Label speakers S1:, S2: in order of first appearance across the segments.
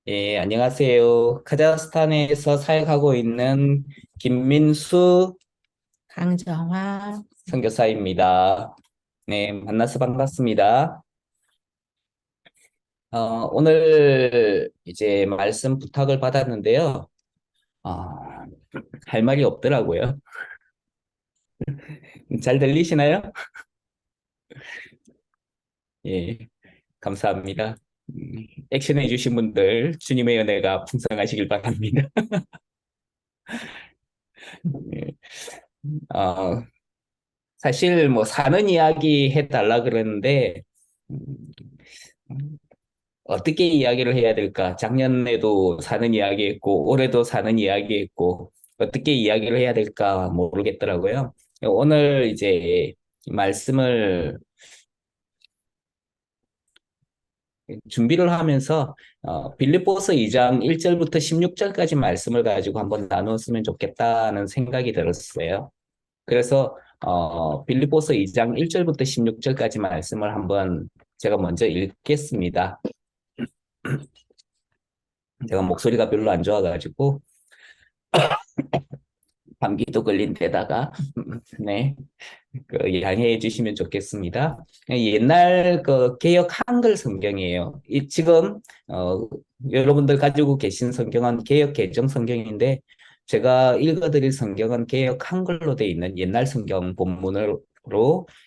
S1: 예, 안녕하세요. 카자흐스탄에서 사역하고 있는 김민수
S2: 강정화,
S1: 선교사입니다. 네, 만나서 반갑습니다. 오늘 이제 말씀 부탁을 받았는데요. 어, 할 말이 없더라고요. 잘 들리시나요? 예, 감사합니다. 액션해 주신 분들 주님의 은혜가 풍성하시길 바랍니다. 예, 어, 사실 뭐 사는 이야기 해달라 그러는데 어떻게 이야기를 해야 될까? 작년에도 사는 이야기 했고, 올해도 사는 이야기 했고, 어떻게 이야기를 해야 될까 모르겠더라고요. 오늘 이제 말씀을 준비를 하면서 빌립보서 2장 1절부터 16절까지 말씀을 가지고 한번 나누었으면 좋겠다는 생각이 들었어요. 그래서 빌립보서 2장 1절부터 16절까지 말씀을 한번 제가 먼저 읽겠습니다. 제가 목소리가 별로 안 좋아가지고 감기도 걸린 데다가 네, 양해해 주시면 좋겠습니다. 옛날 개역 한글 성경이에요. 지금 여러분들 가지고 계신 성경은 개역 개정 성경인데 제가 읽어드릴 성경은 개역 한글로 돼 있는 옛날 성경 본문으로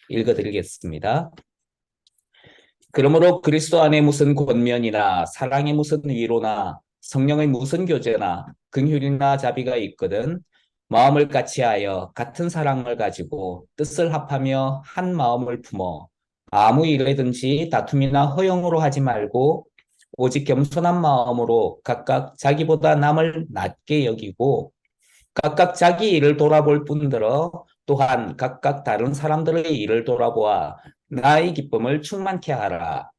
S1: 읽어드리겠습니다. 그러므로 그리스도 안에 무슨 권면이나 사랑의 무슨 위로나 성령의 무슨 교제나 긍휼이나 자비가 있거든 마음을 같이하여 같은 사랑을 가지고 뜻을 합하며 한 마음을 품어 아무 일에든지 다툼이나 허용으로 하지 말고 오직 겸손한 마음으로 각각 자기보다 남을 낮게 여기고 각각 자기 일을 돌아볼 뿐더러 또한 각각 다른 사람들의 일을 돌아보아 나의 기쁨을 충만케 하라.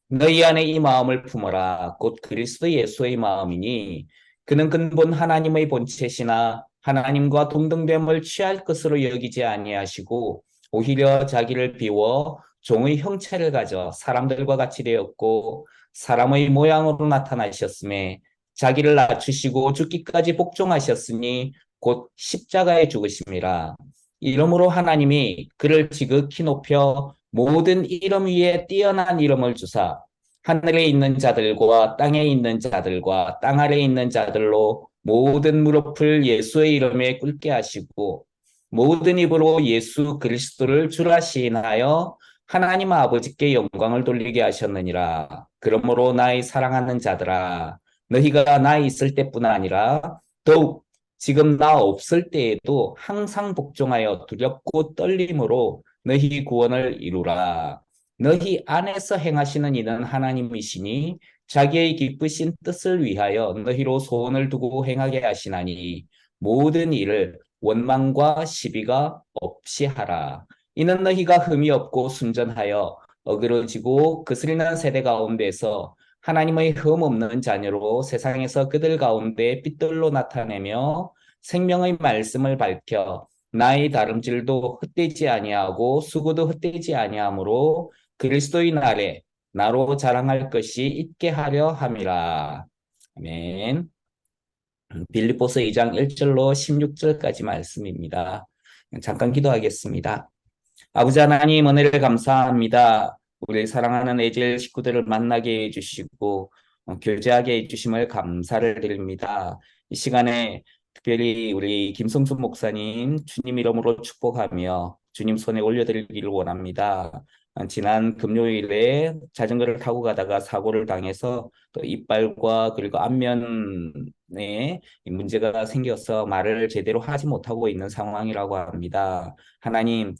S1: 너희 안에 이 마음을 품어라. 곧 그리스도 예수의 마음이니 그는 근본 하나님의 본체시나 하나님과 동등됨을 취할 것으로 여기지 아니하시고 오히려 자기를 비워 종의 형체를 가져 사람들과 같이 되었고 사람의 모양으로 나타나셨음에 자기를 낮추시고 죽기까지 복종하셨으니 곧 십자가에 죽으심이라. 이러므로 하나님이 그를 지극히 높여 모든 이름 위에 뛰어난 이름을 주사 하늘에 있는 자들과 땅에 있는 자들과 땅 아래에 있는 자들로 모든 무릎을 예수의 이름에 꿇게 하시고 모든 입으로 예수 그리스도를 주라 시인하여 하나님 아버지께 영광을 돌리게 하셨느니라. 그러므로 나의 사랑하는 자들아 너희가 나 있을 때뿐 아니라 더욱 지금 나 없을 때에도 항상 복종하여 두렵고 떨림으로 너희 구원을 이루라. 너희 안에서 행하시는 이는 하나님이시니 자기의 기쁘신 뜻을 위하여 너희로 소원을 두고 행하게 하시나니 모든 일을 원망과 시비가 없이 하라. 이는 너희가 흠이 없고 순전하여 어그러지고 거스리는 세대 가운데서 하나님의 흠 없는 자녀로 세상에서 그들 가운데 빛들로 나타내며 생명의 말씀을 밝혀 나의 다름질도 헛되지 아니하고 수고도 헛되지 아니하므로 그리스도의 날에 나로 자랑할 것이 있게 하려 함이라. 아멘. 빌립보서 2장 1절로 16절까지 말씀입니다. 잠깐 기도하겠습니다. 아버지 하나님 은혜를 감사합니다. 우리 사랑하는 에젤 식구들을 만나게 해주시고 교제하게 해주심을 감사를 드립니다. 이 시간에 특별히 우리 김성수 목사님 주님 이름으로 축복하며 주님 손에 올려드리기를 원합니다. 지난 금요일에 자전거를 타고 가다가 사고를 당해서 또 이빨과 그리고 안면에 문제가 생겨서 말을 제대로 하지 못하고 있는 상황이라고 합니다. 하나님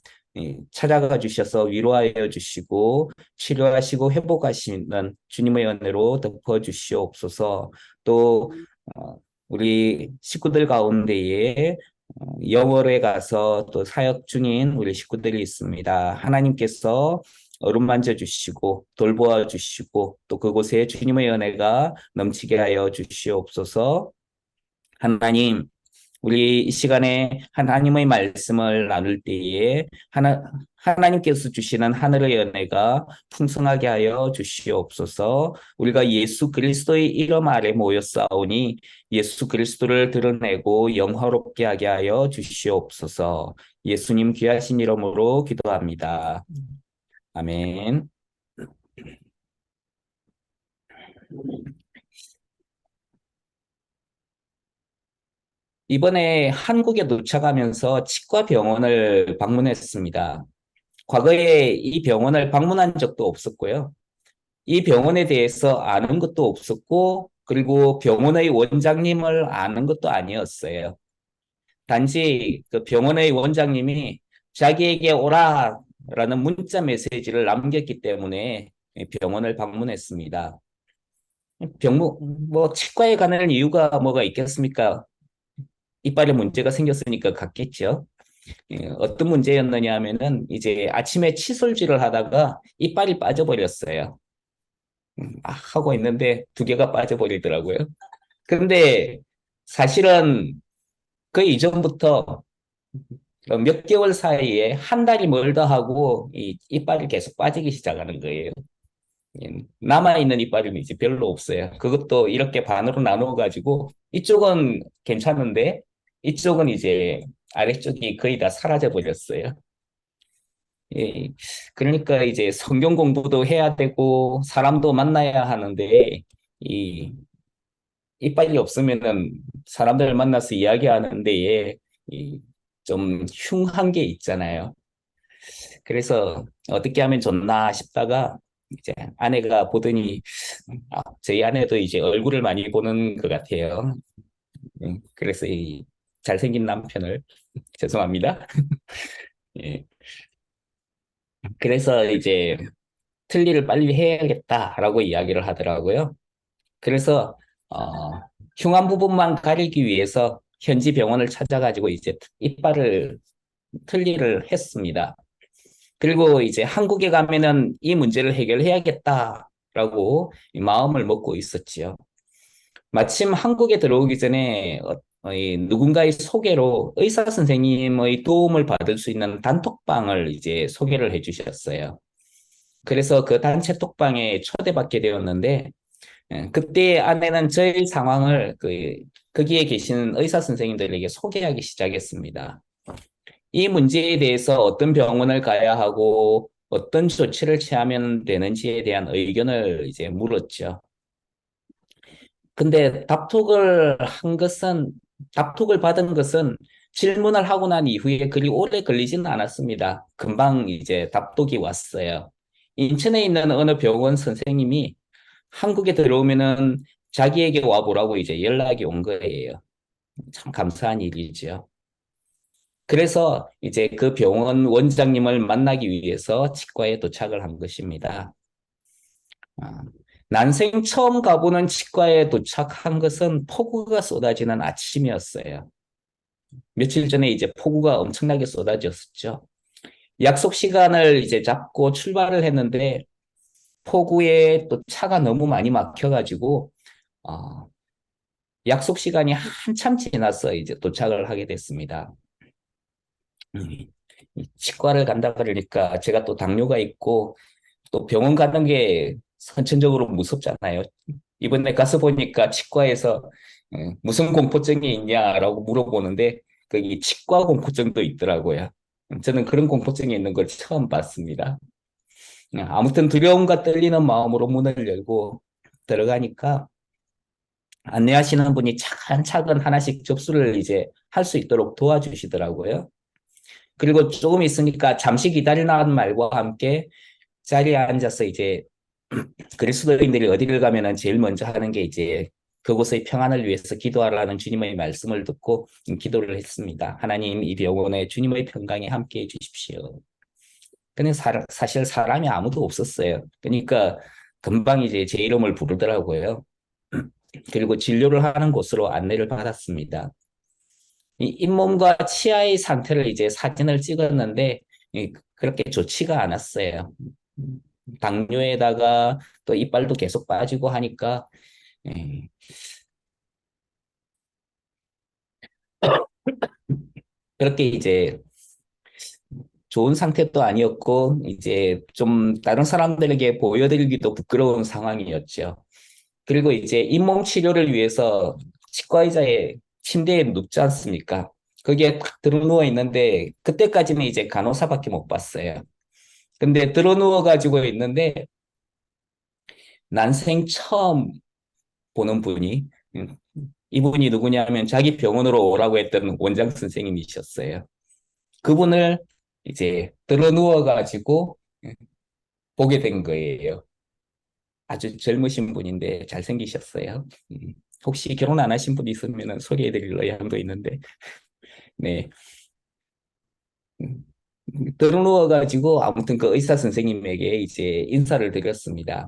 S1: 찾아가 주셔서 위로하여 주시고 치료하시고 회복하시는 주님의 은혜로 덮어 주시옵소서. 또 어, 우리 식구들 가운데에 영월에 가서 또 사역 중인 우리 식구들이 있습니다. 하나님께서 어루만져 주시고 돌보아 주시고 또 그곳에 주님의 은혜가 넘치게 하여 주시옵소서. 하나님 우리 이 시간에 하나님의 말씀을 나눌 때에 하나님께서 주시는 하늘의 은혜가 풍성하게 하여 주시옵소서. 우리가 예수 그리스도의 이름 아래 모여 싸우니 예수 그리스도를 드러내고 영화롭게 하게 하여 주시옵소서. 예수님 귀하신 이름으로 기도합니다. 아멘. 이번에 한국에 도착하면서 치과 병원을 방문했습니다. 과거에 이 병원을 방문한 적도 없었고요. 이 병원에 대해서 아는 것도 없었고, 그리고 병원의 원장님을 아는 것도 아니었어요. 단지 그 병원의 원장님이 자기에게 오라라는 문자 메시지를 남겼기 때문에 병원을 방문했습니다. 치과에 가는 이유가 뭐가 있겠습니까? 이빨에 문제가 생겼으니까 갔겠죠. 어떤 문제였느냐 하면은 이제 아침에 칫솔질을 하다가 이빨이 빠져버렸어요. 하고 있는데 두 개가 빠져버리더라고요. 근데 사실은 그 이전부터 몇 개월 사이에 한 달이 멀다 하고 이 이빨이 계속 빠지기 시작하는 거예요. 남아있는 이빨은 이제 별로 없어요. 그것도 이렇게 반으로 나누어 가지고 이쪽은 괜찮은데 이쪽은 이제 아래쪽이 거의 다 사라져 버렸어요. 예, 그러니까 이제 성경 공부도 해야 되고 사람도 만나야 하는데 이 이빨이 없으면은 사람들 만나서 이야기하는 데에 좀 흉한 게 있잖아요. 그래서 어떻게 하면 좋나 싶다가 이제 아내가 보더니 저희 아내도 이제 얼굴을 많이 보는 것 같아요. 그래서 이 잘생긴 남편을 죄송합니다. 예, 그래서 이제 틀니를 빨리 해야겠다라고 이야기를 하더라고요. 그래서 어, 흉한 부분만 가리기 위해서 현지 병원을 찾아가지고 이제 이빨을 틀니를 했습니다. 그리고 이제 한국에 가면은 이 문제를 해결해야겠다라고 마음을 먹고 있었지요. 마침 한국에 들어오기 전에 이 누군가의 소개로 의사 선생님의 도움을 받을 수 있는 단톡방을 이제 소개를 해주셨어요. 그래서 그 단체 톡방에 초대받게 되었는데 그때 아내는 저의 상황을 거기에 계신 의사 선생님들에게 소개하기 시작했습니다. 이 문제에 대해서 어떤 병원을 가야 하고 어떤 조치를 취하면 되는지에 대한 의견을 이제 물었죠. 근데 답톡을 받은 것은 질문을 하고 난 이후에 그리 오래 걸리지는 않았습니다. 금방 이제 답독이 왔어요. 인천에 있는 어느 병원 선생님이 한국에 들어오면은 자기에게 와보라고 이제 연락이 온 거예요. 참 감사한 일이죠. 그래서 이제 그 병원 원장님을 만나기 위해서 치과에 도착을 한 것입니다. 아, 난생 처음 가보는 치과에 도착한 것은 폭우가 쏟아지는 아침이었어요. 며칠 전에 이제 폭우가 엄청나게 쏟아졌었죠. 약속 시간을 이제 잡고 출발을 했는데 폭우에 또 차가 너무 많이 막혀가지고 어, 약속 시간이 한참 지나서 이제 도착을 하게 됐습니다. 음, 이 치과를 간다 그러니까 제가 또 당뇨가 있고 또 병원 가는 게 선천적으로 무섭잖아요. 이번에 가서 보니까 치과에서 무슨 공포증이 있냐라고 물어보는데 거기 치과 공포증도 있더라고요. 저는 그런 공포증이 있는 걸 처음 봤습니다. 아무튼 두려움과 떨리는 마음으로 문을 열고 들어가니까 안내하시는 분이 차근차근 하나씩 접수를 이제 할 수 있도록 도와주시더라고요. 그리고 조금 있으니까 잠시 기다리라는 말과 함께 자리에 앉아서 이제 그리스도인들이 어디를 가면은 제일 먼저 하는 게 이제 그곳의 평안을 위해서 기도하라는 주님의 말씀을 듣고 기도를 했습니다. 하나님, 이 병원에 주님의 평강이 함께 해 주십시오. 근데 사실 사람이 아무도 없었어요. 그러니까 금방 이제 제 이름을 부르더라고요. 그리고 진료를 하는 곳으로 안내를 받았습니다. 이 잇몸과 치아의 상태를 이제 사진을 찍었는데 그렇게 좋지가 않았어요. 당뇨에다가 또 이빨도 계속 빠지고 하니까 예, 그렇게 이제 좋은 상태도 아니었고, 이제 좀 다른 사람들에게 보여드리기도 부끄러운 상황이었죠. 그리고 이제 잇몸 치료를 위해서 치과 의자에 침대에 눕지 않습니까? 거기에 탁 들어 누워 있는데, 그때까지는 이제 간호사밖에 못 봤어요. 근데 들어 누워 가지고 있는데, 난생 처음 보는 분이, 이분이 누구냐면 자기 병원으로 오라고 했던 원장 선생님이셨어요. 그분을 이제 들어 누워가지고 보게 된 거예요. 아주 젊으신 분인데 잘생기셨어요. 혹시 결혼 안 하신 분 있으면 소개해드릴 의향도 있는데, 네. 음, 들어 누워가지고 아무튼 그 의사 선생님에게 이제 인사를 드렸습니다.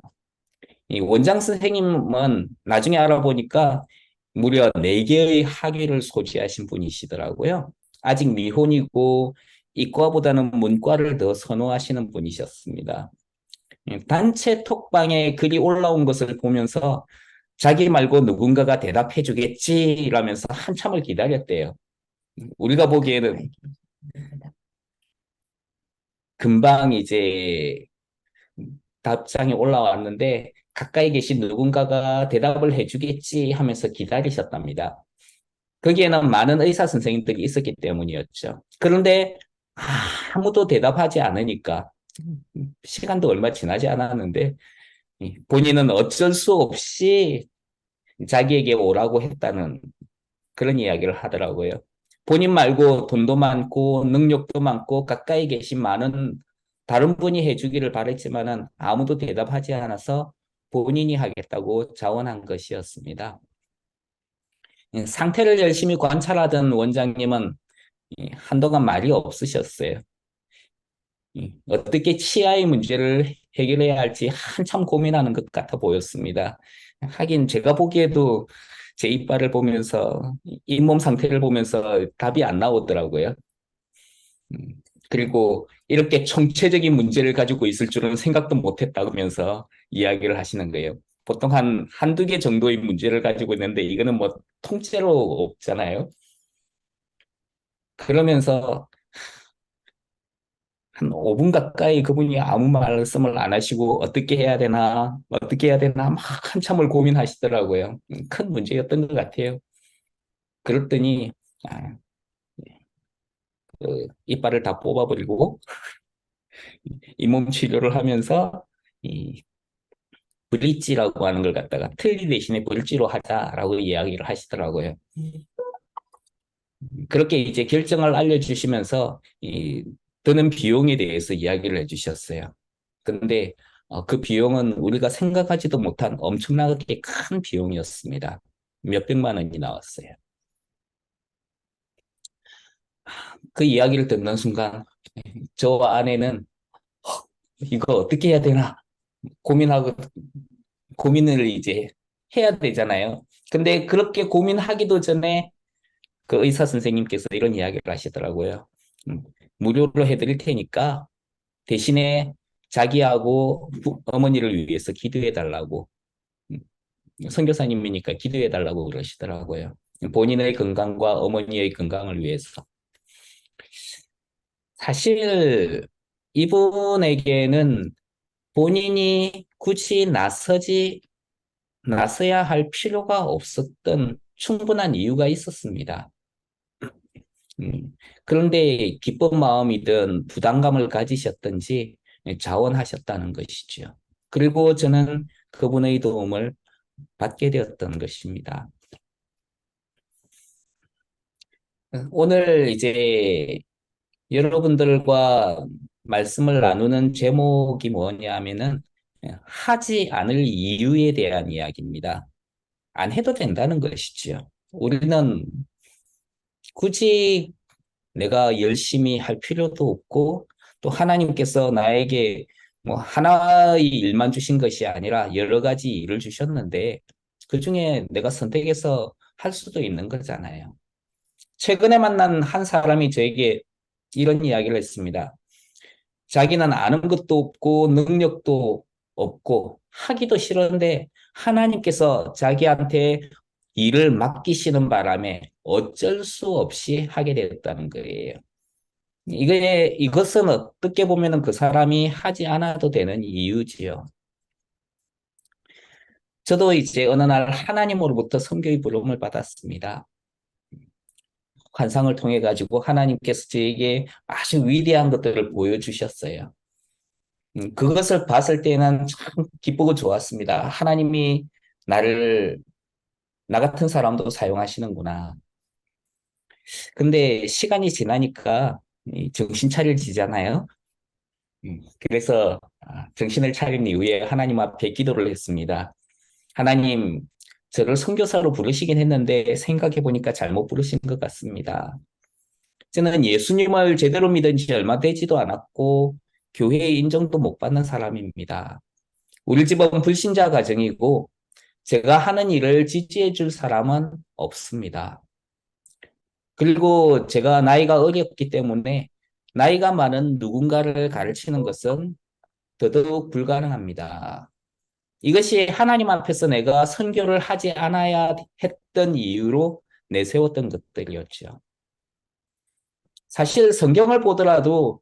S1: 이 원장 선생님은 나중에 알아보니까 무려 4개의 학위를 소지하신 분이시더라고요. 아직 미혼이고 이과보다는 문과를 더 선호하시는 분이셨습니다. 단체 톡방에 글이 올라온 것을 보면서 자기 말고 누군가가 대답해 주겠지라면서 한참을 기다렸대요. 우리가 보기에는 금방 이제 답장이 올라왔는데 가까이 계신 누군가가 대답을 해주겠지 하면서 기다리셨답니다. 거기에는 많은 의사 선생님들이 있었기 때문이었죠. 그런데 아무도 대답하지 않으니까 시간도 얼마 지나지 않았는데 본인은 어쩔 수 없이 자기에게 오라고 했다는 그런 이야기를 하더라고요. 본인 말고 돈도 많고 능력도 많고 가까이 계신 많은 다른 분이 해주기를 바랬지만은 아무도 대답하지 않아서 본인이 하겠다고 자원한 것이었습니다. 상태를 열심히 관찰하던 원장님은 한동안 말이 없으셨어요. 어떻게 치아의 문제를 해결해야 할지 한참 고민하는 것 같아 보였습니다. 하긴 제가 보기에도 제 이빨을 보면서 잇몸 상태를 보면서 답이 안 나오더라고요. 음, 그리고 이렇게 총체적인 문제를 가지고 있을 줄은 생각도 못했다면서 이야기를 하시는 거예요. 보통 한두 개 정도의 문제를 가지고 있는데 이거는 뭐 통째로 없잖아요. 그러면서 한 5분 가까이 그분이 아무 말씀을 안 하시고 어떻게 해야 되나, 어떻게 해야 되나 막 한참을 고민하시더라고요. 큰 문제였던 것 같아요. 그랬더니 아, 그 이빨을 다 뽑아버리고 잇몸 치료를 하면서 이 브릿지라고 하는 걸 갖다가 틀니 대신에 브릿지로 하자라고 이야기를 하시더라고요. 그렇게 이제 결정을 알려주시면서 드는 비용에 대해서 이야기를 해주셨어요. 근데 그 비용은 우리가 생각하지도 못한 엄청나게 큰 비용이었습니다. 몇백만 원이 나왔어요. 그 이야기를 듣는 순간 저 아내는 이거 어떻게 해야 되나 고민하고 고민을 이제 해야 되잖아요. 근데 그렇게 고민하기도 전에 그 의사 선생님께서 이런 이야기를 하시더라고요. 음, 무료로 해드릴 테니까 대신에 자기하고 어머니를 위해서 기도해 달라고. 음, 선교사님이니까 기도해 달라고 그러시더라고요. 본인의 건강과 어머니의 건강을 위해서. 사실 이분에게는 본인이 굳이 나서야 할 필요가 없었던 충분한 이유가 있었습니다. 그런데 기쁜 마음이든 부담감을 가지셨던지 자원하셨다는 것이죠. 그리고 저는 그분의 도움을 받게 되었던 것입니다. 오늘 이제 여러분들과 말씀을 나누는 제목이 뭐냐면은 하지 않을 이유에 대한 이야기입니다. 안 해도 된다는 것이죠. 우리는 굳이 내가 열심히 할 필요도 없고 또 하나님께서 나에게 뭐 하나의 일만 주신 것이 아니라 여러 가지 일을 주셨는데 그중에 내가 선택해서 할 수도 있는 거잖아요. 최근에 만난 한 사람이 저에게 이런 이야기를 했습니다. 자기는 아는 것도 없고 능력도 없고 하기도 싫은데 하나님께서 자기한테 일을 맡기시는 바람에 어쩔 수 없이 하게 되었다는 거예요. 이것은 어떻게 보면 그 사람이 하지 않아도 되는 이유지요. 저도 이제 어느 날 하나님으로부터 선교의 부름을 받았습니다. 환상을 통해 가지고 하나님께서 저에게 아주 위대한 것들을 보여주셨어요. 그것을 봤을 때는 참 기쁘고 좋았습니다. 하나님이 나를, 나 같은 사람도 사용하시는구나. 근데 시간이 지나니까 정신 차려지잖아요. 그래서 정신을 차린 이후에 하나님 앞에 기도를 했습니다. 하나님, 저를 선교사로 부르시긴 했는데 생각해 보니까 잘못 부르신 것 같습니다. 저는 예수님을 제대로 믿은 지 얼마 되지도 않았고 교회의 인정도 못 받는 사람입니다. 우리 집은 불신자 가정이고 제가 하는 일을 지지해 줄 사람은 없습니다. 그리고 제가 나이가 어렸기 때문에 나이가 많은 누군가를 가르치는 것은 더더욱 불가능합니다. 이것이 하나님 앞에서 내가 선교를 하지 않아야 했던 이유로 내세웠던 것들이었죠. 사실 성경을 보더라도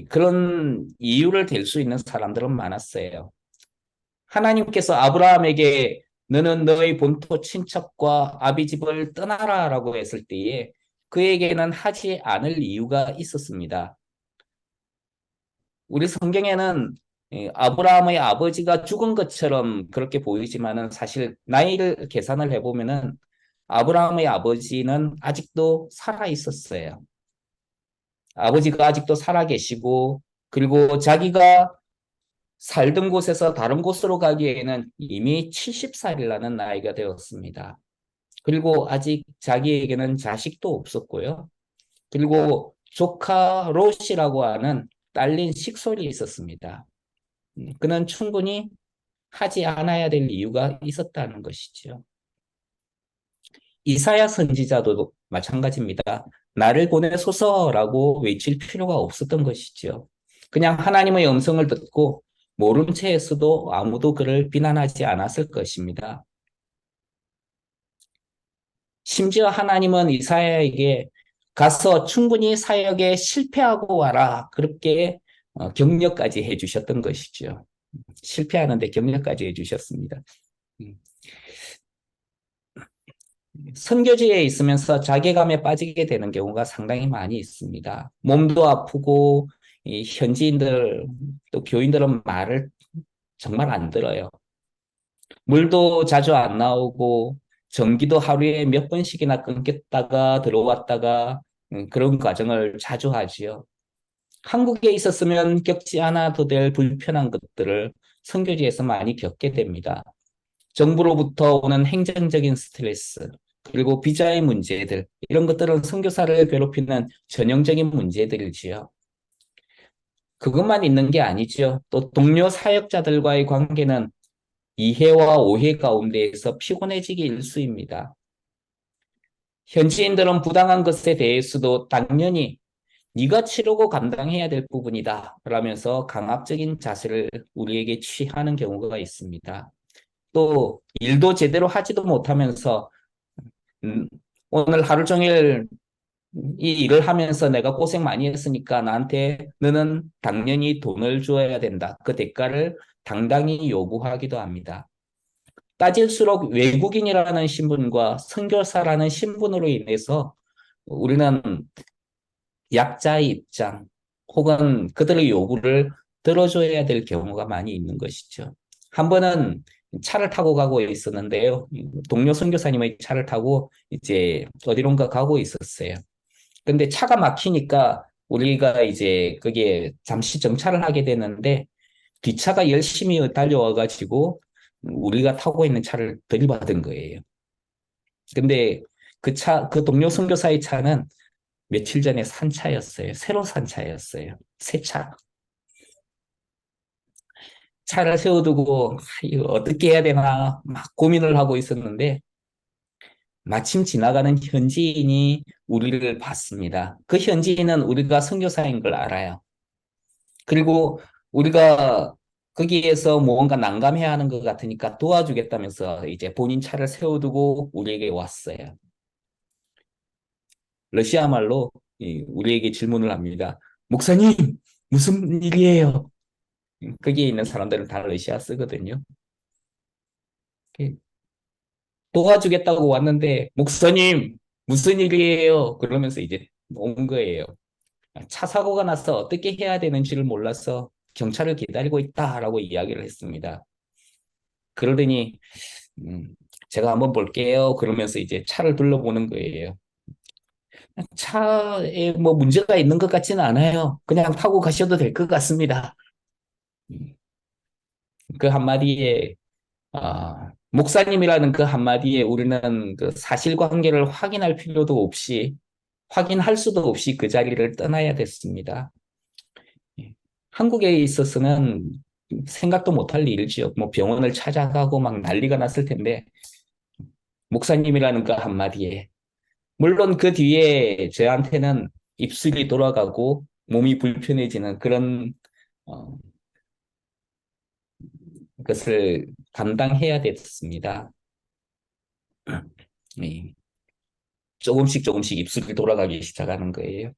S1: 그런 이유를 댈 수 있는 사람들은 많았어요. 하나님께서 아브라함에게 너는 너의 본토 친척과 아비집을 떠나라라고 했을 때에 그에게는 하지 않을 이유가 있었습니다. 우리 성경에는 아브라함의 아버지가 죽은 것처럼 그렇게 보이지만은 사실 나이를 계산을 해보면은 아브라함의 아버지는 아직도 살아 있었어요. 아버지가 아직도 살아 계시고 그리고 자기가 살던 곳에서 다른 곳으로 가기에는 이미 70살이라는 나이가 되었습니다. 그리고 아직 자기에게는 자식도 없었고요. 그리고 조카 롯이라고 하는 딸린 식솔이 있었습니다. 그는 충분히 하지 않아야 될 이유가 있었다는 것이죠. 이사야 선지자도 마찬가지입니다. 나를 보내소서라고 외칠 필요가 없었던 것이죠. 그냥 하나님의 음성을 듣고 모른 채에서도 아무도 그를 비난하지 않았을 것입니다. 심지어 하나님은 이사야에게 가서 충분히 사역에 실패하고 와라. 그렇게 격려까지 해주셨던 것이죠. 실패하는데 격려까지 해주셨습니다. 음. 선교지에 있으면서 자괴감에 빠지게 되는 경우가 상당히 많이 있습니다. 몸도 아프고 이 현지인들 또 교인들은 말을 정말 안 들어요. 물도 자주 안 나오고 전기도 하루에 몇 번씩이나 끊겼다가 들어왔다가 그런 과정을 자주 하지요. 한국에 있었으면 겪지 않아도 될 불편한 것들을 선교지에서 많이 겪게 됩니다. 정부로부터 오는 행정적인 스트레스, 그리고 비자의 문제들, 이런 것들은 선교사를 괴롭히는 전형적인 문제들이지요. 그것만 있는 게 아니죠. 또 동료 사역자들과의 관계는 이해와 오해 가운데에서 피곤해지기 일쑤입니다. 현지인들은 부당한 것에 대해서도 당연히 네가 치르고 감당해야 될 부분이다 라면서 강압적인 자세를 우리에게 취하는 경우가 있습니다. 또 일도 제대로 하지도 못하면서 음, 오늘 하루 종일 이 일을 하면서 내가 고생 많이 했으니까 나한테 너는 당연히 돈을 줘야 된다. 그 대가를 당당히 요구하기도 합니다. 따질수록 외국인이라는 신분과 선교사라는 신분으로 인해서 우리는 약자의 입장 혹은 그들의 요구를 들어줘야 될 경우가 많이 있는 것이죠. 한 번은 차를 타고 가고 있었는데요. 동료 선교사님의 차를 타고 이제 어디론가 가고 있었어요. 근데 차가 막히니까 우리가 이제 거기에 잠시 정차를 하게 되는데 뒷차가 열심히 달려와가지고 우리가 타고 있는 차를 들이받은 거예요. 근데 그 동료 선교사의 차는 며칠 전에 산 차였어요. 새로 산 차였어요. 새 차. 차를 세워두고 이거 어떻게 해야 되나 막 고민을 하고 있었는데 마침 지나가는 현지인이 우리를 봤습니다. 그 현지인은 우리가 선교사인 걸 알아요. 그리고 우리가 거기에서 무언가 난감해야 하는 것 같으니까 도와주겠다면서 이제 본인 차를 세워두고 우리에게 왔어요. 러시아 말로 우리에게 질문을 합니다. 목사님, 무슨 일이에요? 거기에 있는 사람들은 다 러시아 쓰거든요. 도와주겠다고 왔는데, 목사님, 무슨 일이에요? 그러면서 이제 온 거예요. 차 사고가 나서 어떻게 해야 되는지를 몰라서 경찰을 기다리고 있다라고 이야기를 했습니다. 그러더니, 음, 제가 한번 볼게요. 그러면서 이제 차를 둘러보는 거예요. 차에 뭐 문제가 있는 것 같지는 않아요. 그냥 타고 가셔도 될 것 같습니다. 그 한마디에 목사님이라는 그 한마디에 우리는 그 사실관계를 확인할 필요도 없이 확인할 수도 없이 그 자리를 떠나야 됐습니다. 예. 한국에 있어서는 생각도 못할 일이죠. 뭐 병원을 찾아가고 막 난리가 났을 텐데 목사님이라는 그 한마디에 물론 그 뒤에 저한테는 입술이 돌아가고 몸이 불편해지는 그런 어, 것을 감당해야 됐습니다. 예. 조금씩 조금씩 입술이 돌아가기 시작하는 거예요.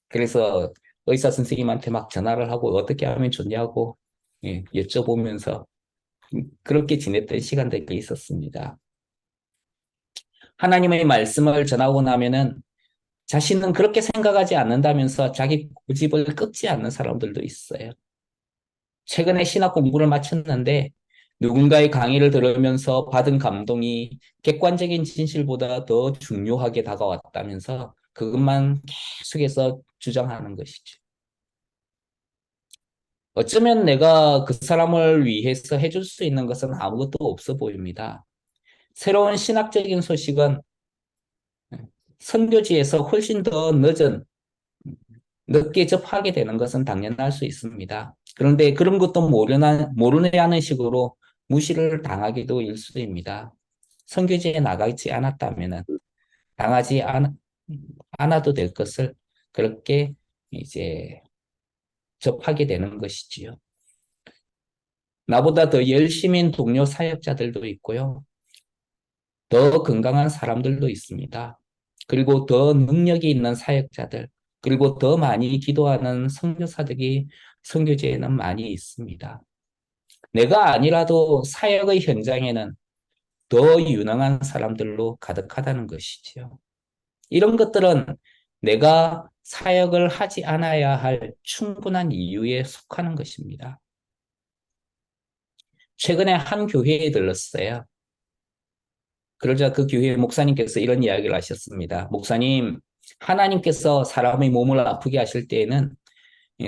S1: 그래서 의사 선생님한테 막 전화를 하고 어떻게 하면 좋냐고 여쭤보면서 그렇게 지냈던 시간들이 있었습니다. 하나님의 말씀을 전하고 나면은 자신은 그렇게 생각하지 않는다면서 자기 고집을 꺾지 않는 사람들도 있어요. 최근에 신학 공부를 마쳤는데 누군가의 강의를 들으면서 받은 감동이 객관적인 진실보다 더 중요하게 다가왔다면서 그것만 계속해서 주장하는 것이죠. 어쩌면 내가 그 사람을 위해서 해줄 수 있는 것은 아무것도 없어 보입니다. 새로운 신학적인 소식은 선교지에서 훨씬 더 늦게 접하게 되는 것은 당연할 수 있습니다. 그런데 그런 것도 모르네 하는 식으로 무시를 당하기도 일수입니다. 선교지에 나가지 않았다면 당하지 않아도 될 것을 그렇게 이제 접하게 되는 것이지요. 나보다 더 열심인 동료 사역자들도 있고요. 더 건강한 사람들도 있습니다. 그리고 더 능력이 있는 사역자들, 그리고 더 많이 기도하는 선교사들이 선교지에는 많이 있습니다. 내가 아니라도 사역의 현장에는 더 유능한 사람들로 가득하다는 것이지요. 이런 것들은 내가 사역을 하지 않아야 할 충분한 이유에 속하는 것입니다. 최근에 한 교회에 들렀어요. 그러자 그 교회 목사님께서 이런 이야기를 하셨습니다. 목사님, 하나님께서 사람의 몸을 아프게 하실 때에는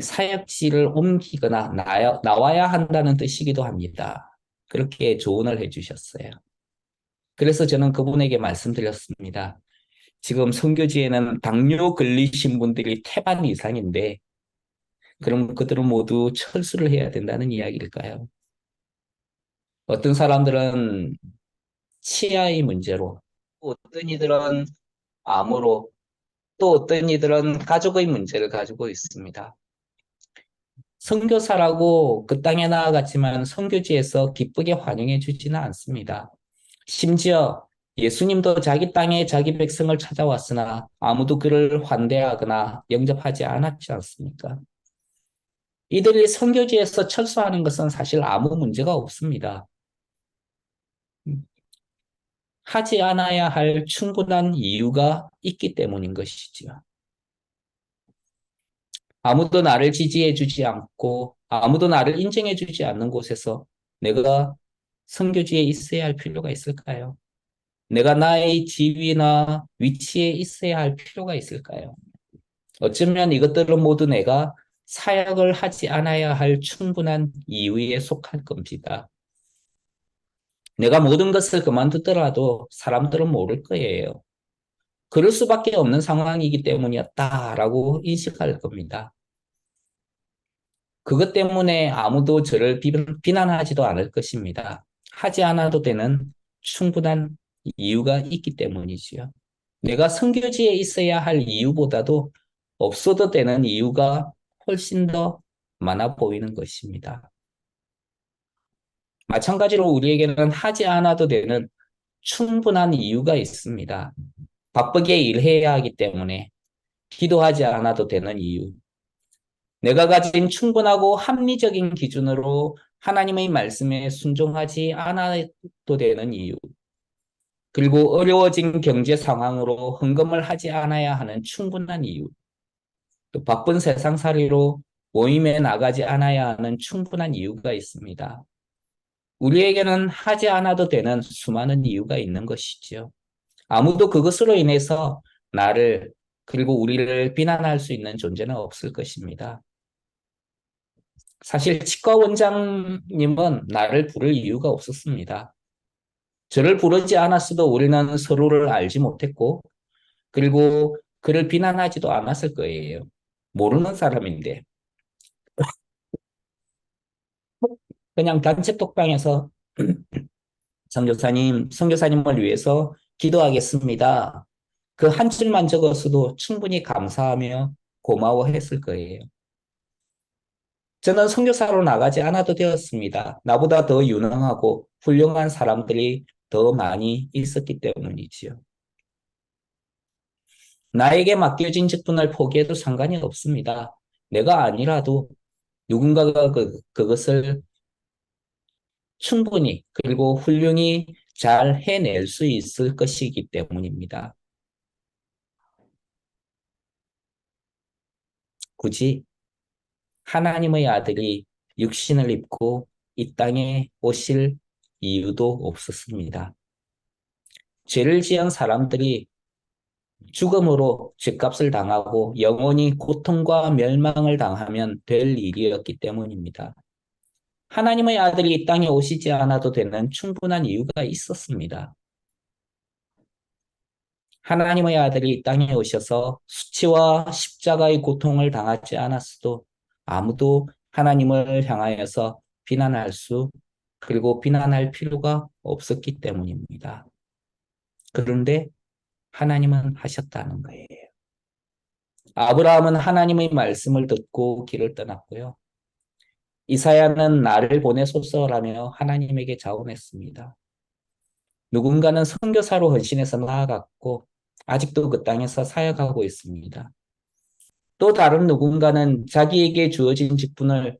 S1: 사역지를 옮기거나 나와야 한다는 뜻이기도 합니다. 그렇게 조언을 해주셨어요. 그래서 저는 그분에게 말씀드렸습니다. 지금 선교지에는 당뇨 걸리신 분들이 태반 이상인데 그럼 그들은 모두 철수를 해야 된다는 이야기일까요? 어떤 사람들은 치아의 문제로, 또 어떤 이들은 암으로, 또 어떤 이들은 가족의 문제를 가지고 있습니다. 선교사라고 그 땅에 나아갔지만 선교지에서 기쁘게 환영해 주지는 않습니다. 심지어 예수님도 자기 땅에 자기 백성을 찾아왔으나 아무도 그를 환대하거나 영접하지 않았지 않습니까? 이들이 선교지에서 철수하는 것은 사실 아무 문제가 없습니다. 하지 않아야 할 충분한 이유가 있기 때문인 것이지요. 아무도 나를 지지해 주지 않고 아무도 나를 인정해 주지 않는 곳에서 내가 선교지에 있어야 할 필요가 있을까요? 내가 나의 지위나 위치에 있어야 할 필요가 있을까요? 어쩌면 이것들은 모두 내가 사역을 하지 않아야 할 충분한 이유에 속할 겁니다. 내가 모든 것을 그만두더라도 사람들은 모를 거예요. 그럴 수밖에 없는 상황이기 때문이었다라고 인식할 겁니다. 그것 때문에 아무도 저를 비난하지도 않을 것입니다. 하지 않아도 되는 충분한 이유가 있기 때문이지요. 내가 선교지에 있어야 할 이유보다도 없어도 되는 이유가 훨씬 더 많아 보이는 것입니다. 마찬가지로 우리에게는 하지 않아도 되는 충분한 이유가 있습니다. 바쁘게 일해야 하기 때문에 기도하지 않아도 되는 이유. 내가 가진 충분하고 합리적인 기준으로 하나님의 말씀에 순종하지 않아도 되는 이유. 그리고 어려워진 경제 상황으로 헌금을 하지 않아야 하는 충분한 이유. 또 바쁜 세상살이로 모임에 나가지 않아야 하는 충분한 이유가 있습니다. 우리에게는 하지 않아도 되는 수많은 이유가 있는 것이지요. 아무도 그것으로 인해서 나를 그리고 우리를 비난할 수 있는 존재는 없을 것입니다. 사실 치과 원장님은 나를 부를 이유가 없었습니다. 저를 부르지 않았어도 우리는 서로를 알지 못했고, 그리고 그를 비난하지도 않았을 거예요. 모르는 사람인데. 그냥 단체 톡방에서 선교사님을 위해서 기도하겠습니다. 그 한 줄만 적었어도 충분히 감사하며 고마워했을 거예요. 저는 선교사로 나가지 않아도 되었습니다. 나보다 더 유능하고 훌륭한 사람들이 더 많이 있었기 때문이지요. 나에게 맡겨진 직분을 포기해도 상관이 없습니다. 내가 아니라도 누군가가 그것을 충분히 그리고 훌륭히 잘 해낼 수 있을 것이기 때문입니다. 굳이 하나님의 아들이 육신을 입고 이 땅에 오실 이유도 없었습니다. 죄를 지은 사람들이 죽음으로 죗값을 당하고 영원히 고통과 멸망을 당하면 될 일이었기 때문입니다. 하나님의 아들이 이 땅에 오시지 않아도 되는 충분한 이유가 있었습니다. 하나님의 아들이 이 땅에 오셔서 수치와 십자가의 고통을 당하지 않았어도 아무도 하나님을 향하여서 비난할 수 그리고 비난할 필요가 없었기 때문입니다. 그런데 하나님은 하셨다는 거예요. 아브라함은 하나님의 말씀을 듣고 길을 떠났고요. 이사야는 나를 보내소서라며 하나님에게 자원했습니다. 누군가는 선교사로 헌신해서 나아갔고 아직도 그 땅에서 사역하고 있습니다. 또 다른 누군가는 자기에게 주어진 직분을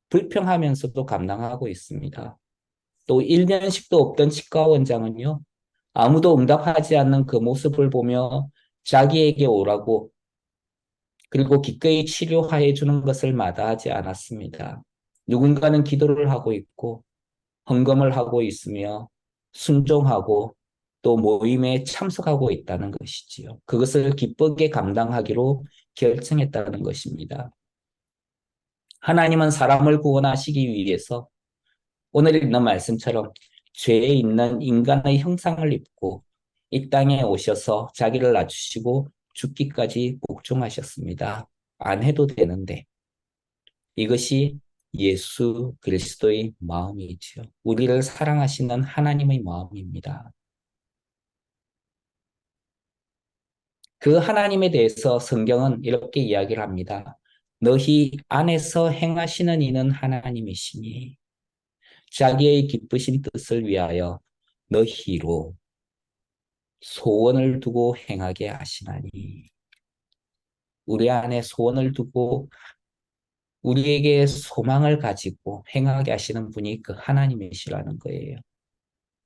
S1: 불평하면서도 감당하고 있습니다. 또 1년씩도 없던 치과 원장은요, 아무도 응답하지 않는 그 모습을 보며 자기에게 오라고 그리고 기꺼이 치료해 주는 것을 마다하지 않았습니다. 누군가는 기도를 하고 있고 헌금을 하고 있으며 순종하고 또 모임에 참석하고 있다는 것이지요. 그것을 기쁘게 감당하기로 결정했다는 것입니다. 하나님은 사람을 구원하시기 위해서 오늘 읽는 말씀처럼 죄에 있는 인간의 형상을 입고 이 땅에 오셔서 자기를 낮추시고 죽기까지 복종하셨습니다. 안 해도 되는데 이것이 예수 그리스도의 마음이지요. 우리를 사랑하시는 하나님의 마음입니다. 그 하나님에 대해서 성경은 이렇게 이야기를 합니다. 너희 안에서 행하시는 이는 하나님이시니 자기의 기쁘신 뜻을 위하여 너희로 소원을 두고 행하게 하시나니 우리 안에 소원을 두고 우리에게 소망을 가지고 행하게 하시는 분이 그 하나님이시라는 거예요.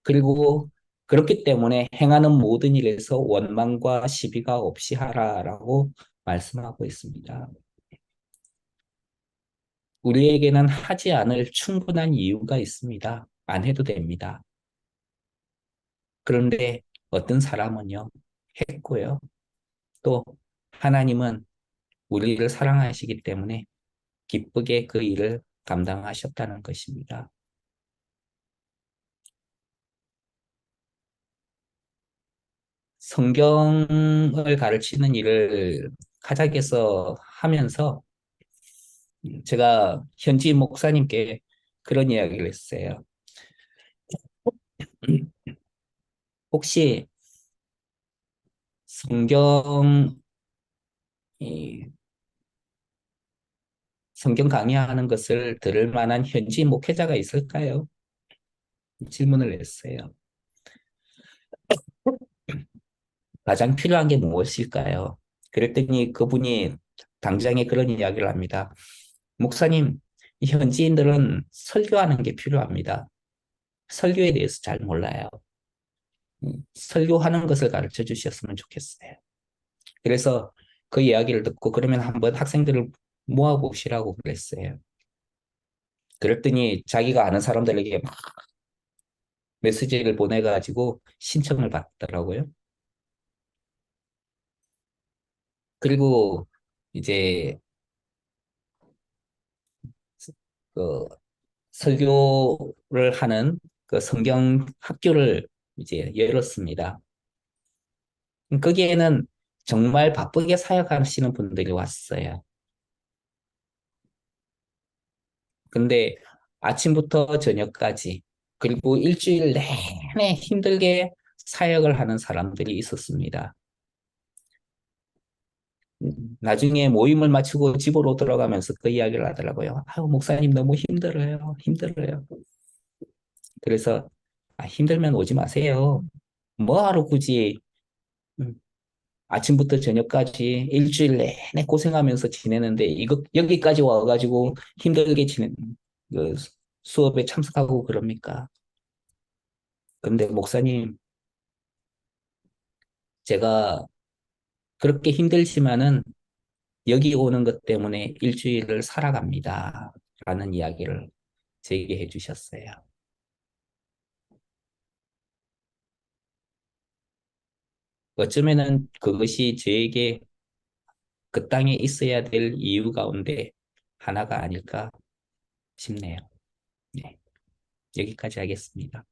S1: 그리고 그렇기 때문에 행하는 모든 일에서 원망과 시비가 없이 하라라고 말씀하고 있습니다. 우리에게는 하지 않을 충분한 이유가 있습니다. 안 해도 됩니다. 그런데 어떤 사람은요, 했고요. 또 하나님은 우리를 사랑하시기 때문에 기쁘게 그 일을 감당하셨다는 것입니다. 성경을 가르치는 일을 카자흐에서 하면서 제가 현지 목사님께 그런 이야기를 했어요. 혹시 성경, 성경 강의하는 것을 들을 만한 현지 목회자가 있을까요? 질문을 했어요. 가장 필요한 게 무엇일까요? 그랬더니 그분이 당장에 그런 이야기를 합니다. 목사님, 현지인들은 설교하는 게 필요합니다. 설교에 대해서 잘 몰라요. 설교하는 것을 가르쳐 주셨으면 좋겠어요. 그래서 그 이야기를 듣고 그러면 한번 학생들을 모아보시라고 그랬어요. 그랬더니 자기가 아는 사람들에게 막 메시지를 보내가지고 신청을 받더라고요. 그리고 이제 그 설교를 하는 그 성경 학교를 이제 열었습니다. 거기에는 정말 바쁘게 사역하시는 분들이 왔어요. 근데 아침부터 저녁까지 그리고 일주일 내내 힘들게 사역을 하는 사람들이 있었습니다. 나중에 모임을 마치고 집으로 들어가면서 그 이야기를 하더라고요. 아유, 목사님 너무 힘들어요. 힘들어요. 그래서 힘들면 오지 마세요. 뭐하러 굳이 음, 아침부터 저녁까지 일주일 내내 고생하면서 지내는데 이거 여기까지 와가지고 힘들게 그 수업에 참석하고 그럽니까? 근데 목사님, 제가 그렇게 힘들지만은 여기 오는 것 때문에 일주일을 살아갑니다. 라는 이야기를 제게 해주셨어요. 어쩌면은 그것이 저에게 그 땅에 있어야 될 이유 가운데 하나가 아닐까 싶네요. 네, 여기까지 하겠습니다.